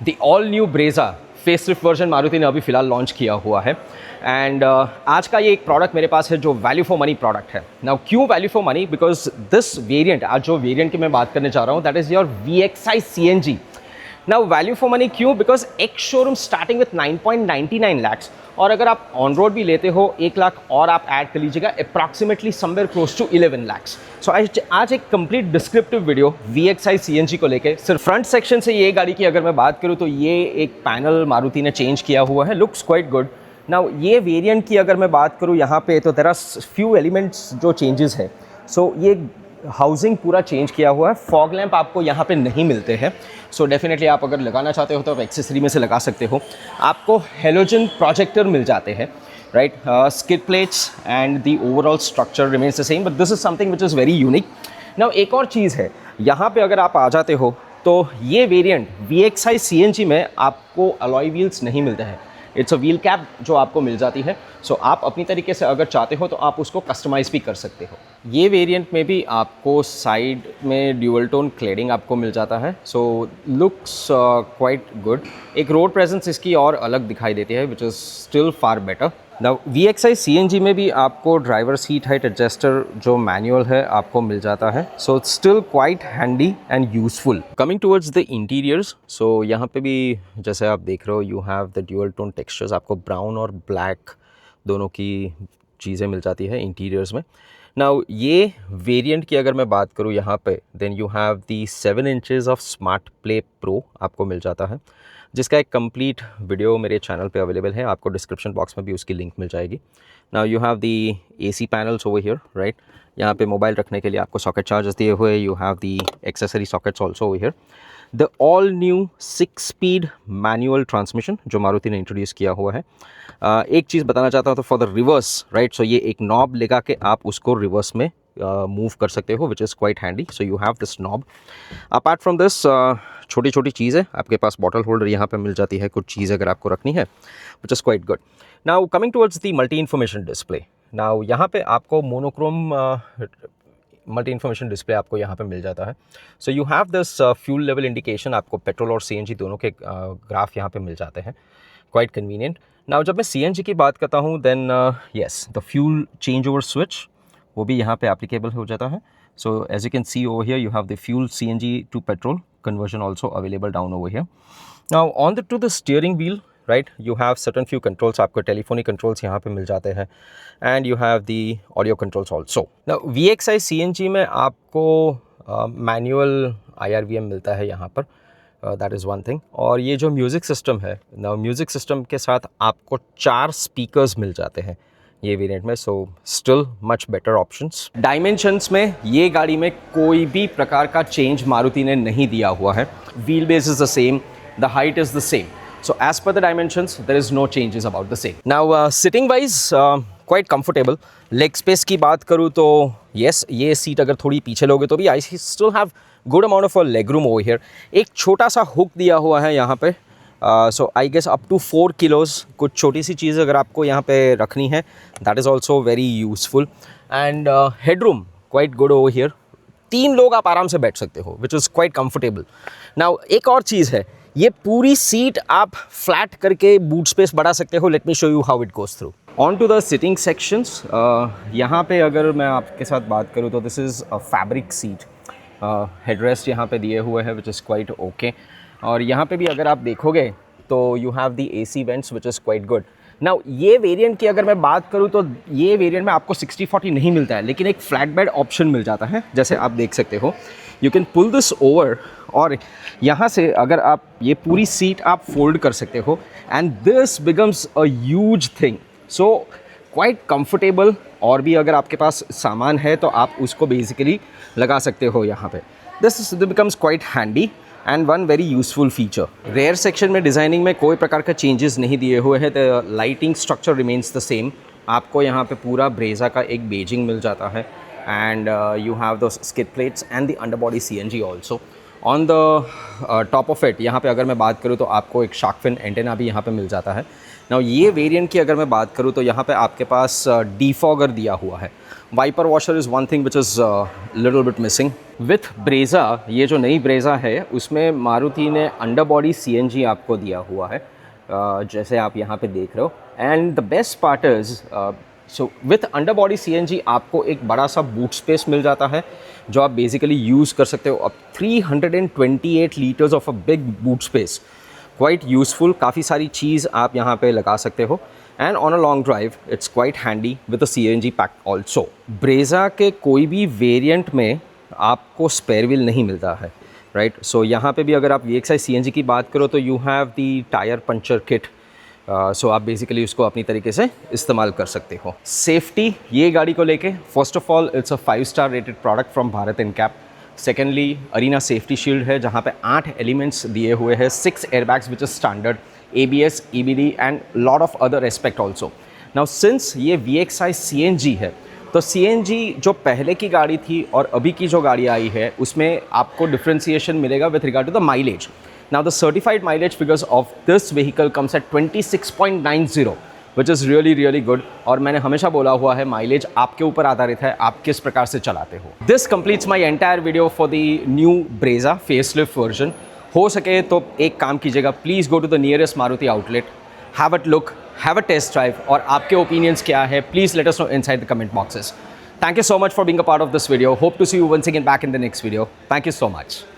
The all new Brezza facelift version Maruti ने अभी फ़िलहाल लॉन्च किया हुआ है। एंड आज का ये एक प्रोडक्ट मेरे पास है जो वैल्यू फॉर मनी प्रोडक्ट है। नाउ क्यों value for money? Because this variant, आज जो वेरिएंट की मैं बात करने जा रहा हूँ, that is your VXI CNG। Now value for money क्यों? बिकॉज एक शोरूम स्टार्टिंग विथ 9.99 lakhs, और अगर आप ऑन रोड भी लेते हो 1 लाख और आप ऐड कर लीजिएगा, approximately somewhere close to 11 lakhs। So आज एक complete descriptive video VXI CNG को लेके। सिर्फ फ्रंट सेक्शन से ये गाड़ी की अगर मैं बात करूँ तो ये एक पैनल मारुति ने चेंज किया हुआ है, लुक्स क्वाइट गुड। नाउ ये वेरिएंट की अगर मैं बात करूँ यहाँ पे, तो देयर आर फ्यू एलिमेंट्स जो चेंजेस है। सो ये हाउसिंग पूरा चेंज किया हुआ है। फॉग लैंप आपको यहाँ पे नहीं मिलते हैं, सो डेफिनेटली आप अगर लगाना चाहते हो तो आप एक्सेसरी में से लगा सकते हो। आपको हेलोजन प्रोजेक्टर मिल जाते हैं, right? Skid plates and the overall structure remains the same, but this is something which is very unique. Now एक और चीज़ है, यहाँ पे अगर आप आ जाते हो तो ये वेरिएंट VXI CNG में आपको अलॉय व्हील्स नहीं मिलते हैं। इट्स अ व्हील कैप जो आपको मिल जाती है। सो आप अपनी तरीके से अगर चाहते हो तो आप उसको कस्टमाइज़ भी कर सकते हो। ये वेरिएंट में भी आपको साइड में ड्यूअल टोन क्लेडिंग आपको मिल जाता है, सो लुक्स क्वाइट गुड। एक रोड प्रेजेंस इसकी और अलग दिखाई देती है, which is still far better. Now VXI CNG में भी आपको ड्राइवर सीट हाइट एडजस्टर जो मैनुअल है आपको मिल जाता है, so it's still quite handy and useful. Coming towards the interiors, so यहाँ पे भी जैसे आप देख रहे हो, you have the dual tone textures. आपको ब्राउन और ब्लैक दोनों की चीज़ें मिल जाती है इंटीरियर्स में। नाउ ये वेरिएंट की अगर मैं बात करूँ यहाँ पे, then you have the 7 inches of smart play pro आपको मिल जाता है, जिसका एक कंप्लीट वीडियो मेरे चैनल पे अवेलेबल है। आपको डिस्क्रिप्शन बॉक्स में भी उसकी लिंक मिल जाएगी। Now you have the AC panels over here, right? यहाँ पे मोबाइल रखने के लिए आपको सॉकेट चार्जर्स दिए हुए। You have the accessory sockets also over here. The all new 6-speed manual transmission जो मारुति ने इंट्रोड्यूस किया हुआ है। एक चीज़ बताना चाहता हूँ तो फॉर द रिवर्स, राइट? सो ये एक नॉब लगा के आप उसको रिवर्स में मूव कर सकते हो, which is quite handy. So you have this knob. Apart from this छोटी छोटी चीज़ें आपके पास, बॉटल होल्डर यहाँ पे मिल जाती है, कुछ चीज़ अगर आपको रखनी है, which is quite good. Now coming towards the multi information display. Now यहाँ पे आपको मोनोक्रोम मल्टी इन्फॉर्मेशन डिस्प्ले आपको यहाँ पे मिल जाता है। So you have this fuel level indication. आपको पेट्रोल और CNG दोनों के ग्राफ यहाँ पे मिल जाते हैं, क्वाइट कन्वीनियंट। नाउ जब मैं CNG की बात करता हूँ, then yes, the fuel change over switch वो भी यहाँ पे एप्लीकेबल हो जाता है। So as you can see over here, you have the fuel CNG to petrol conversion also available down over here. Now on to the steering wheel, right? You have certain few controls. आपको telephonic controls यहाँ पे मिल जाते हैं, and you have the audio controls also. Now VXI CNG में आपको manual IRVM मिलता है यहाँ पर, that is one thing. और ये जो म्यूज़िक सिस्टम है, now म्यूज़िक सिस्टम के साथ आपको 4 स्पीकर्स मिल जाते हैं ये वेरिएंट में, so still much better options. Dimensions में ये गाड़ी में कोई भी प्रकार का चेंज मारुति ने नहीं दिया हुआ है। Wheel base is the same, the height is the same, so as per the dimensions there is no changes about the same. Now sitting wise quite comfortable. Leg space की बात करूँ तो येस, ये सीट अगर थोड़ी पीछे लोगे तो भी I still have good amount of leg room over here. एक छोटा सा हुक दिया हुआ है यहाँ पे, so I guess up to 4 kilos। कुछ छोटी सी चीज़ अगर आपको यहाँ पे रखनी है, that is also very useful. And headroom quite good over here. 3 लोग आप आराम से बैठ सकते हो, which is quite comfortable. Now एक और चीज़ है, ये पूरी सीट आप फ्लैट करके बूट स्पेस बढ़ा सकते हो। Let me show you how it goes through. On to the sitting sections, यहाँ पे अगर मैं आपके साथ बात करूँ तो this is a fabric seat. Headrest यहाँ पे दिए हुए हैं, विच इज़ क्वाइट ओके। और यहाँ पे भी अगर आप देखोगे तो you have the AC vents, which is quite good. Now ये वेरिएंट की अगर मैं बात करूँ तो ये वेरिएंट में आपको 60/40 नहीं मिलता है, लेकिन एक फ्लैट बेड ऑप्शन मिल जाता है, जैसे आप देख सकते हो। You can pull this over, और यहाँ से अगर आप ये पूरी सीट आप फोल्ड कर सकते हो, and this becomes a huge thing. So quite comfortable. और भी अगर आपके पास सामान है तो आप उसको बेसिकली लगा सकते हो यहाँ पे। This becomes quite handy and one very useful feature. Rear section में डिज़ाइनिंग में कोई प्रकार का चेंजेस नहीं दिए हुए हैं। The lighting structure remains the same. आपको यहाँ पे पूरा ब्रेजा का एक बेजिंग मिल जाता है, एंड यू हैव दो skid plates and the under body CNG also. On the top of it यहाँ पे अगर मैं बात करूँ तो आपको एक शार्क फिन एंटेना भी यहाँ पे मिल जाता है। नाउ ये वेरिएंट की अगर मैं बात करूँ तो यहाँ पे आपके पास डीफॉगर दिया हुआ है। Wiper washer is one thing which is little bit missing with Brezza. ये जो नई ब्रेज़ा है उसमें मारुति ने अंडर बॉडी CNG आपको दिया हुआ है, जैसे आप यहाँ पे देख रहे हो। And the best part is so with under body CNG आपको एक बड़ा सा बूट स्पेस मिल जाता है जो आप बेसिकली यूज़ कर सकते हो। अब 328 litres of a big boot space, quite useful. काफ़ी सारी चीज़ आप यहाँ पे लगा सकते हो and on a long drive it's quite handy with a CNG pack also. Brezza के कोई भी वेरिएंट में आपको स्पेयर व्हील नहीं मिलता है, राइट। सो यहाँ पे भी अगर आप VXI CNG की बात करो तो you have the tyre puncture kit. So आप बेसिकली उसको अपनी तरीके से इस्तेमाल कर सकते हो। सेफ्टी ये गाड़ी को लेके, first of all it's a 5 star rated product from Bharat NCAP. Secondly Arena safety shield है जहाँ पे 8 एलिमेंट्स दिए हुए हैं, 6 airbags which is standard, ABS, EBD and lot of other aspect also. Now since ये VXI CNG है तो CNG जो पहले की गाड़ी थी और अभी की जो गाड़ी आई है उसमें आपको डिफ्रेंसिएशन मिलेगा with regard to the mileage. Now the certified mileage figures of this vehicle comes at 26.90, which is really good। और मैंने हमेशा बोला हुआ है माइलेज आपके ऊपर आधारित है, आप किस प्रकार से चलाते हो। This completes my entire video for the new Brezza facelift version। हो सके तो एक काम कीजिएगा, please go to the nearest Maruti outlet, have a look, have a test drive, और आपके ओपिनियंस क्या है please let us know inside the comment boxes. Thank you so much for being a part of this video. Hope to see you once again back in the next video. Thank you so much.